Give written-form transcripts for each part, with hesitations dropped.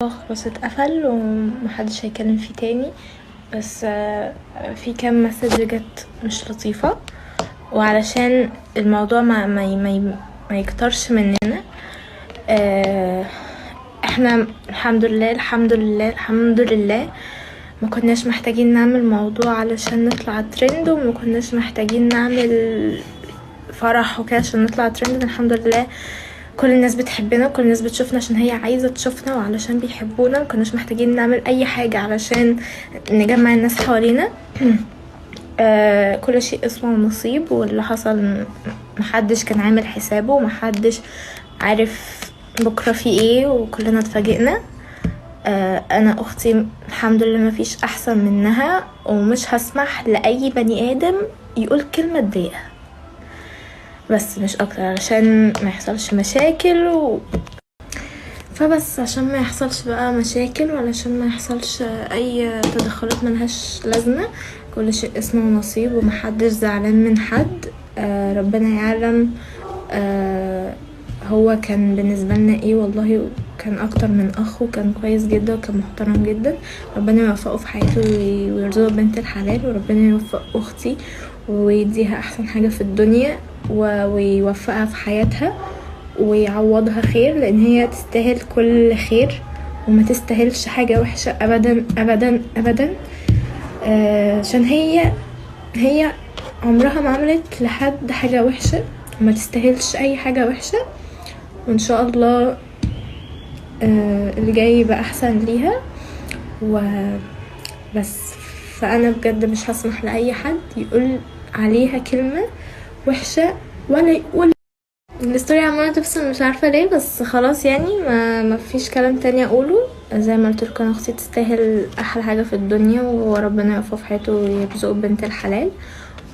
خلاص اتقفل ومحدش هيكلم فيه تاني. بس في كام مسج جت مش لطيفة، وعلشان الموضوع ما يكترش مننا. احنا الحمد لله الحمد لله الحمد لله ما كناش محتاجين نعمل موضوع علشان نطلع ترند، وما كناش محتاجين نعمل فرح وكده عشان نطلع ترند. الحمد لله كل الناس بتحبنا، كل الناس بتشوفنا عشان هي عايزة تشوفنا وعلشان بيحبونا. مكناش محتاجين نعمل اي حاجة علشان نجمع الناس حوالينا. كل شيء اسمه نصيب، واللي حصل محدش كان عامل حسابه، ومحدش عارف بكرة في ايه، وكلنا اتفاجئنا. انا اختي الحمد لله مفيش احسن منها، ومش هسمح لاي بني ادم يقول كلمة تضايقها، بس مش اكتر، علشان ما يحصلش مشاكل فبس عشان ما يحصلش بقى مشاكل، وعلشان ما يحصلش اي تدخلات ملهاش لازمة. كل شيء اسمه نصيب، ومحدش زعلان من حد. ربنا يعلم هو كان بالنسبة لنا ايه، والله كان اكتر من اخ، وكان كويس جدا، وكان محترم جدا. ربنا يوفقه في حياته ويرزقه بنت الحلال، وربنا يوفق اختي ويديها احسن حاجة في الدنيا، ويوفقها في حياتها ويعوضها خير، لان هي تستاهل كل خير، وما تستاهلش حاجة وحشة ابدا ابدا ابدا. عشان هي عمرها ما عملت لحد حاجة وحشة، وما تستاهلش اي حاجة وحشة. وان شاء الله اللي جاي يبقى احسن ليها وبس. فانا بجد مش هسمح لاي حد يقول عليها كلمة وحشة، ولا يقول الستوري عمالة تفصل مش عارفة ليه، بس خلاص يعني ما فيش كلام تاني اقوله. زي ما قلت لكم، اختي تستاهل احلى حاجة في الدنيا، وربنا يوفقه في حياته ويرزقه بنت الحلال،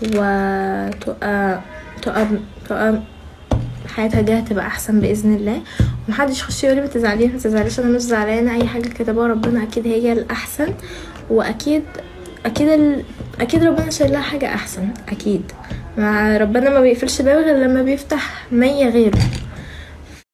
وتبقى حياتها الجايه تبقى احسن باذن الله. ومحدش يخش يقولي ما تزعليش، انا مش زعلانه. اي حاجه كتبها ربنا اكيد هي الاحسن، واكيد اكيد ربنا شايل لها حاجه احسن. اكيد ربنا ما بيقفلش باب غير لما بيفتح 100 غيره.